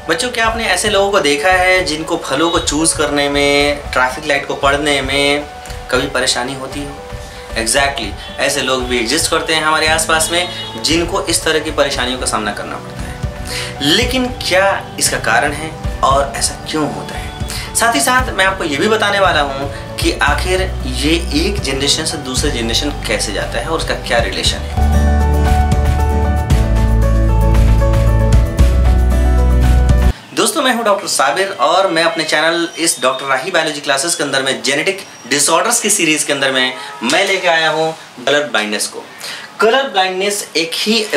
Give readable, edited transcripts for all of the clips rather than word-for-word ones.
बच्चों, क्या आपने ऐसे लोगों को देखा है जिनको फलों को चूज़ करने में, ट्रैफिक लाइट को पढ़ने में कभी परेशानी होती हो? एग्जैक्टली ऐसे लोग भी एग्जिस्ट करते हैं हमारे आसपास में, जिनको इस तरह की परेशानियों का सामना करना पड़ता है। लेकिन क्या इसका कारण है और ऐसा क्यों होता है? साथ ही साथ मैं आपको ये भी बताने वाला हूँ कि आखिर ये एक जनरेशन से दूसरे जनरेशन कैसे जाता है और उसका क्या रिलेशन है। दोस्तों, मैं हूं डॉक्टर साबिर और मैं अपने चैनल इस डॉक्टर राही बायोलॉजी क्लासेस के अंदर में जेनेटिक डिसऑर्डर्स की सीरीज के अंदर में मैं लेके आया हूं कलर ब्लाइंडनेस को। कलर ब्लाइंडनेस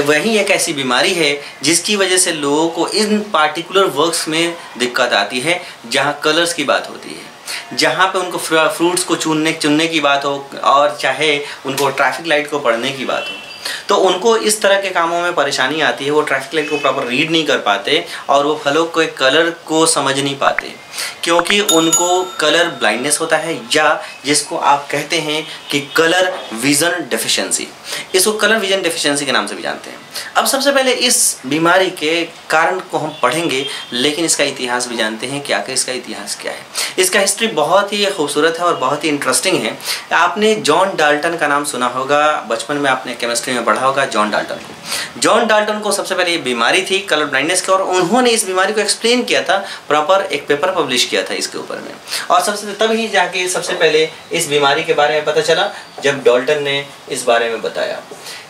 वही एक ऐसी बीमारी है जिसकी वजह से लोगों को इन पार्टिकुलर वर्क्स में दिक्कत आती है जहां कलर्स की बात होती है, जहाँ पे उनको फ्रूट्स को चुनने की बात हो और चाहे उनको ट्रैफिक लाइट को पढ़ने की बात हो, तो उनको इस तरह के कामों में परेशानी आती है। वो ट्रैफिक लाइट को प्रॉपर रीड नहीं कर पाते और वो फलों के कलर को समझ नहीं पाते क्योंकि उनको कलर ब्लाइंडनेस होता है, या जिसको आप कहते हैं कि कलर विजन डेफिशिएंसी। इसको कलर विजन डेफिशिएंसी के नाम से भी जानते हैं। अब सबसे पहले इस बीमारी के कारण को हम पढ़ेंगे, लेकिन इसका इतिहास भी जानते हैं कि आखिर इसका इतिहास क्या है। इसका हिस्ट्री बहुत ही खूबसूरत है और बहुत ही इंटरेस्टिंग है। आपने जॉन डाल्टन का नाम सुना होगा, बचपन में आपने केमिस्ट्री में पढ़ा होगा जॉन डाल्टन को सबसे पहले ये बीमारी थी कलर ब्लाइंडनेस की, और उन्होंने इस बीमारी को एक्सप्लेन किया था, प्रॉपर एक पेपर पब्लिश किया था इसके ऊपर में। और तभी जाके सबसे पहले इस बीमारी के बारे में पता चला जब डाल्टन ने इस बारे में बताया।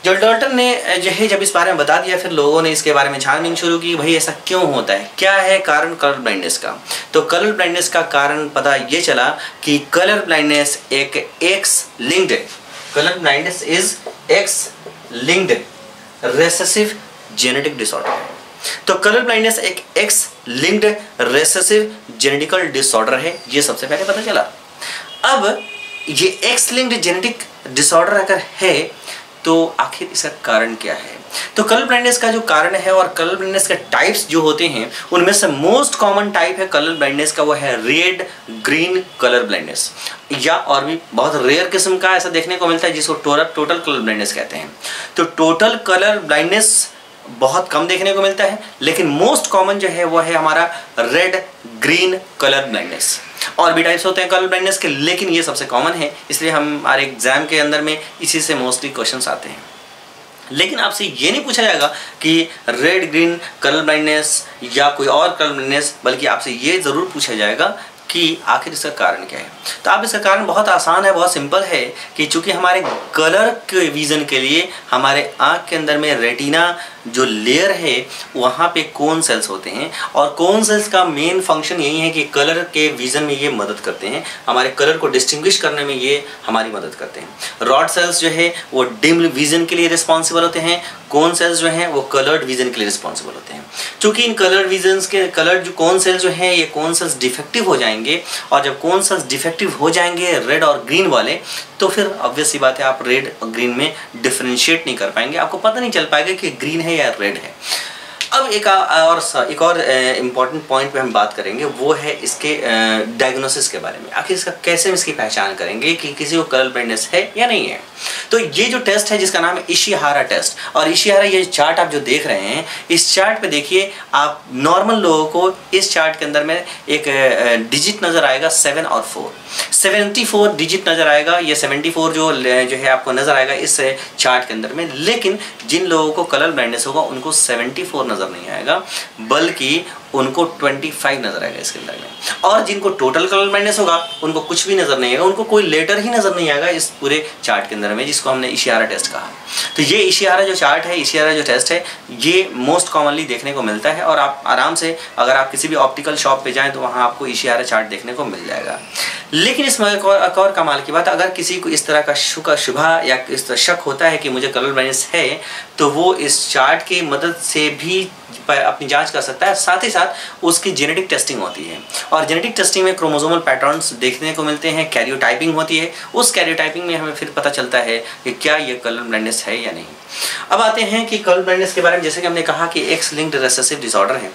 जब डाल्टन ने जब इस बारे में बता दिया, फिर लोगों ने इसके बारे में छानबीन शुरू की, भाई ऐसा क्यों होता है, क्या है कारण कलर ब्लाइंडनेस का। तो कलर ब्लाइंडनेस का कारण पता ये चला कि कलर ब्लाइंडनेस एक x linked recessive genetic disorder है। तो कलर ब्लाइंडनेस एक x linked recessive genetical disorder है, ये सबसे पहले पता चला। अब ये एक्स लिंक्ड जेनेटिक डिसऑर्डर अगर है तो आखिर इसका कारण क्या है। तो कलर ब्लाइंडनेस का जो कारण है और कलर ब्लाइंडनेस के टाइप्स जो होते हैं, उनमें से मोस्ट कॉमन टाइप है कलर ब्लाइंडनेस का, वो है रेड ग्रीन कलर ब्लाइंडनेस, या और भी बहुत रेयर किस्म का ऐसा देखने को मिलता है जिसको टोटल कलर ब्लाइंडनेस कहते हैं। तो टोटल कलर ब्लाइंडनेस बहुत कम देखने को मिलता है, लेकिन मोस्ट कॉमन जो है वो है हमारा रेड ग्रीन कलर ब्लाइंडनेस। और भी टाइप्स होते हैं कलर ब्लाइंडनेस के, लेकिन ये सबसे कॉमन है, इसलिए हमारे एग्जाम के अंदर में इसी से मोस्टली क्वेश्चंस आते हैं। लेकिन आपसे ये नहीं पूछा जाएगा कि रेड ग्रीन कलर ब्लाइंडनेस या कोई और कलर ब्लाइंडनेस, बल्कि आपसे ये ज़रूर पूछा जाएगा कि आखिर इसका कारण क्या है। तो आप इसका कारण बहुत आसान है, बहुत सिंपल है कि चूंकि हमारे कलर के विज़न के लिए हमारे आँख के अंदर में रेटिना जो लेयर है वहाँ पे कोन सेल्स होते हैं, और कोन सेल्स का मेन फंक्शन यही है कि कलर के विज़न में ये मदद करते हैं, हमारे कलर को डिस्टिंग्विश करने में ये हमारी मदद करते हैं। रॉड सेल्स जो है वो डिम विज़न के लिए रिस्पॉन्सिबल होते हैं, कोन सेल्स जो हैं वो कलर्ड विज़न के लिए रिस्पॉन्सिबल होते हैं। चूँकि इन कलर विजन्स के कलर जो कोन सेल्स जो हैं, ये कोन सेल्स डिफेक्टिव हो जाएंगे, और जब कोन सेल्स डिफेक्टिव हो जाएंगे रेड और ग्रीन वाले, तो फिर ऑब्वियस सी बात है आप रेड और ग्रीन में डिफरेंशिएट नहीं कर पाएंगे, आपको पता नहीं चल पाएगा कि ग्रीन है या रेड है। अब एक और इम्पॉर्टेंट पॉइंट पे हम बात करेंगे, वो है इसके डायग्नोसिस के बारे में। आखिर इसका कैसे हम इसकी पहचान करेंगे कि किसी को कलर ब्लाइंडनेस है या नहीं है। तो ये जो टेस्ट है जिसका नाम है इशिहारा टेस्ट, और इशिहारा ये चार्ट आप जो देख रहे हैं, इस चार्ट पे देखिए आप नॉर्मल लोगों को इस चार्ट के अंदर में एक डिजिट नज़र आएगा 7 और 4, 74 डिजिट नज़र आएगा। ये 74 जो है आपको नज़र आएगा इस चार्ट के अंदर में, लेकिन जिन लोगों को कलर ब्लाइंडनेस होगा उनको 74 नज़र नहीं आएगा, बल्कि उनको 25 नज़र आएगा इसके अंदर में। और जिनको टोटल कलर ब्लाइंडनेस होगा उनको कुछ भी नज़र नहीं आएगा, उनको कोई लेटर ही नज़र नहीं आएगा इस पूरे चार्ट के अंदर में, जिसको हमने इशिहारा टेस्ट कहा। तो ये इशिहारा जो चार्ट है, इशिहारा जो टेस्ट है, ये मोस्ट कॉमनली देखने को मिलता है, और आप आराम से अगर आप किसी भी ऑप्टिकल शॉप पे जाएं तो वहाँ आपको इशिहारा चार्ट देखने को मिल जाएगा। लेकिन इसमें एक और कमाल की बात, अगर किसी को इस तरह का शुभा या इस तरह शक होता है कि मुझे कलर ब्लाइंडनेस है, तो वो इस चार्ट की मदद से भी अपनी जांच कर सकता है। साथ ही साथ उसकी जेनेटिक टेस्टिंग होती है, और जेनेटिक टेस्टिंग में क्रोमोसोमल पैटर्न्स देखने को मिलते हैं, कैरियोटाइपिंग होती है। उस कैरियोटाइपिंग में हमें फिर पता चलता है कि क्या ये कलर ब्लाइंडनेस है या नहीं। अब आते हैं कि कलर ब्लाइंडनेस के बारे में। जैसे कि हमने कहा कि एक्स लिंक्ड रेसेसिव डिसऑर्डर है,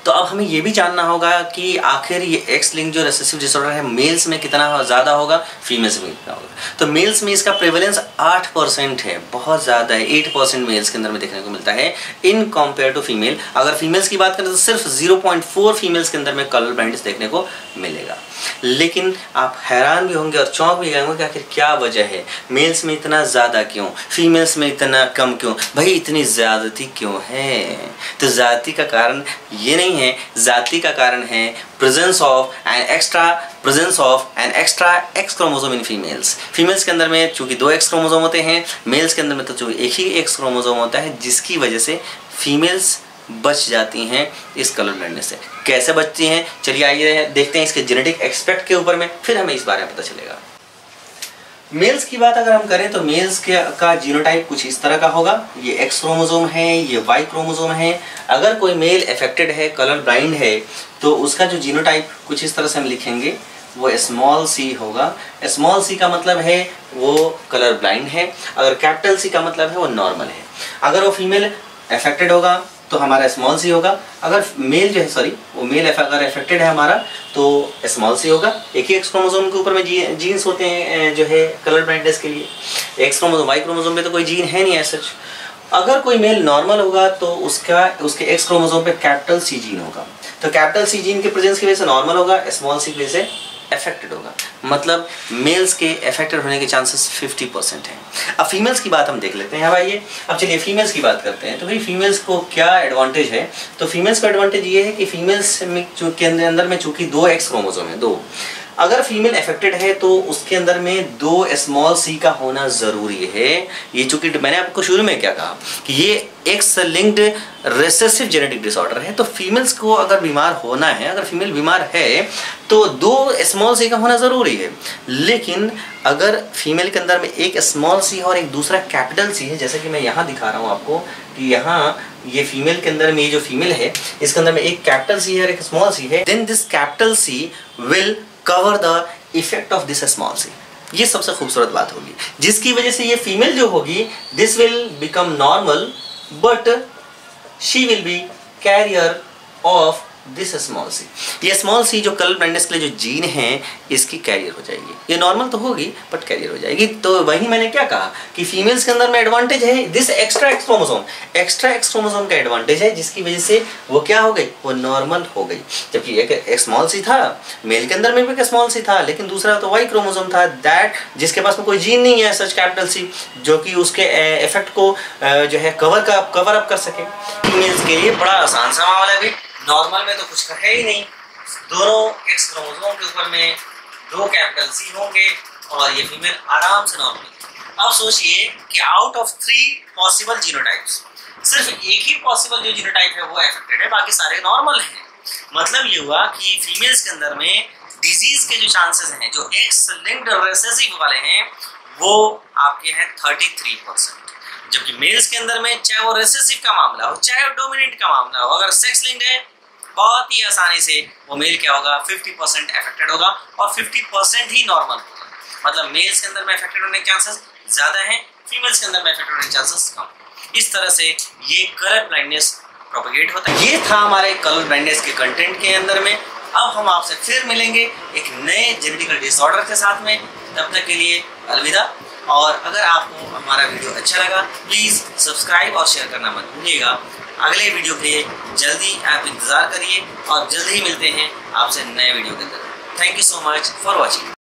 तो अब हमें ये भी जानना होगा कि आखिर ये एक्स लिंक जो रिसेसिव डिसऑर्डर है मेल्स में कितना ज़्यादा होगा, फीमेल्स में कितना होगा। तो मेल्स में इसका प्रेवलेंस 8% है, बहुत ज़्यादा है, 8% मेल्स के अंदर में देखने को मिलता है इन कंपेयर टू फीमेल। अगर फीमेल्स की बात करें तो सिर्फ 0.4 फीमेल्स के अंदर में कलर ब्लाइंडनेस देखने को मिलेगा। लेकिन आप हैरान भी होंगे और चौंक भी जाएंगे कि आखिर क्या वजह है, मेल्स में इतना ज़्यादा क्यों, फीमेल्स में इतना कम क्यों, भाई इतनी ज़्यादती क्यों है। तो ज़ाती का कारण ये नहीं है, ज़ाती का कारण है presence of an extra x chromosome in females. Females के अंदर में चूंकि 2 एक्स क्रोमोसोम होते हैं, मेल्स के अंदर में तो चूंकि एक ही एक्स क्रोमोसोम होता है, जिसकी वजह से फीमेल्स बच जाती हैं इस कलर ब्लाइंडनेस से। कैसे बचती हैं, चलिए आइए देखते हैं इसके जेनेटिक एस्पेक्ट के ऊपर में, फिर हमें इस बारे में पता चलेगा। मेल्स की बात अगर हम करें तो मेल्स का जीनोटाइप कुछ इस तरह का होगा। ये एक्स क्रोमोसोम है, ये वाई क्रोमोसोम है। अगर कोई मेल अफेक्टेड है, कलर ब्लाइंड है, तो उसका जो जीनोटाइप कुछ इस तरह से हम लिखेंगे, वो स्मॉल सी होगा। स्मॉल सी का मतलब है वो कलर ब्लाइंड है, अगर कैपिटल सी का मतलब है वो नॉर्मल है। अगर वो फीमेल अफेक्टेड होगा तो हमारा स्मॉल सी होगा, अगर मेल जो है वो मेल अगर अफेक्टेड है हमारा तो स्मॉल सी होगा। एक ही एक्स क्रोमोसोम के ऊपर में जीन्स होते हैं जो है कलर ब्लाइंडनेस के लिए। एक्स क्रोमोसोम वाई क्रोमोसोम में तो कोई जीन है नहीं ऐसा। अगर कोई मेल नॉर्मल होगा तो उसके एक्स क्रोमोसोम पे कैपिटल सी जीन होगा, तो कैपिटल सी जीन के प्रेजेंस की वजह से नॉर्मल होगा, स्मॉल सी की वजह से अफेक्टेड होगा। मतलब मेल्स के अफेक्टेड होने के चांसेस 50% हैं। अब फीमेल्स की बात हम देख लेते हैं। अब आइए अब चलिए फीमेल्स की बात करते हैं। तो भाई फीमेल्स को क्या एडवांटेज है, तो फीमेल्स का एडवांटेज ये है कि फीमेल्स में के अंदर में चूंकि 2 एक्स क्रोमोसोम है, 2, अगर फीमेल अफेक्टेड है तो उसके अंदर में 2 स्मॉल सी का होना जरूरी है। ये चूंकि मैंने आपको शुरू में क्या कहा कि ये x linked recessive genetic disorder है, तो फीमेल्स को अगर बीमार होना है, अगर फीमेल बीमार है तो 2 स्मॉल सी का होना जरूरी है। लेकिन अगर फीमेल के अंदर में एक स्मॉल सी और एक दूसरा कैपिटल सी है, जैसे कि मैं यहाँ दिखा रहा हूँ आपको कि यहाँ ये फीमेल के अंदर में, ये जो फीमेल है इसके अंदर में एक कैपिटल सी है और एक स्मॉल सी है, then this capital C will cover the effect of this small C. ये सबसे खूबसूरत बात होगी, जिसकी वजह से ये फीमेल जो होगी this will become normal but she will be carrier of this small C. ये स्मॉल सी जो कलर ब्लाइंडनेस के लिए जो जीन है इसकी कैरियर हो जाएगी। ये नॉर्मल तो होगी बट कैरियर हो जाएगी। तो वही मैंने क्या कहा कि फीमेल्स के अंदर में एडवांटेज है दिस एक्स्ट्रा एक्स क्रोमोसोम का एडवांटेज है, जिसकी वजह से वो क्या हो गई, वो नॉर्मल हो गई। जबकि एक स्मॉल सी था, मेल के अंदर में भी एक स्मॉल सी था, लेकिन दूसरा तो वाई क्रोमोसोम था दैट जिसके पास में कोई जीन नहीं है सच कैपिटल सी, जो कि उसके इफेक्ट को जो है कवर अप कर सके। फीमेल्स के लिए बड़ा आसान सा मामला है, नॉर्मल में तो कुछ है ही नहीं, दोनों एक्स क्रोमोसोम के ऊपर में 2 कैपिटल सी होंगे और ये फीमेल आराम से नॉर्मल। अब सोचिए कि आउट ऑफ 3 पॉसिबल जीनोटाइप्स सिर्फ एक ही पॉसिबल जो जीनोटाइप है वो अफेक्टेड है, बाकी सारे नॉर्मल हैं। मतलब ये हुआ कि फीमेल्स के अंदर में डिजीज के जो चांसेस हैं, जो एक्स लिंक्ड रिसेसिव वाले हैं, वो आपके हैं 33%। जबकि मेल्स के अंदर में चाहे वो रिसेसिव का मामला हो, चाहे वो डोमिनेंट का मामला हो, अगर सेक्स लिंक्ड है बहुत ही आसानी से वो मेल क्या होगा 50% अफेक्टेड होगा और 50% ही नॉर्मल होगा। मतलब मेल्स के अंदर में अफेक्टेड होने के चांसेस ज्यादा हैं, फीमेल्स के अंदर में अफेक्टेड होने के चांसेस कम। इस तरह से ये कलर ब्लाइंडनेस प्रोपेगेट होता है। ये था हमारे कलर ब्लाइंडनेस के कंटेंट के अंदर में। अब हम आपसे फिर मिलेंगे एक नए जेनेटिकल डिसऑर्डर के साथ में। तब तक के लिए अलविदा। और अगर आपको हमारा वीडियो अच्छा लगा प्लीज़ सब्सक्राइब और शेयर करना मत भूलिएगा। अगले वीडियो के लिए जल्दी आप इंतज़ार करिए और जल्दी ही मिलते हैं आपसे नए वीडियो के अंदर। Thank you so much for watching.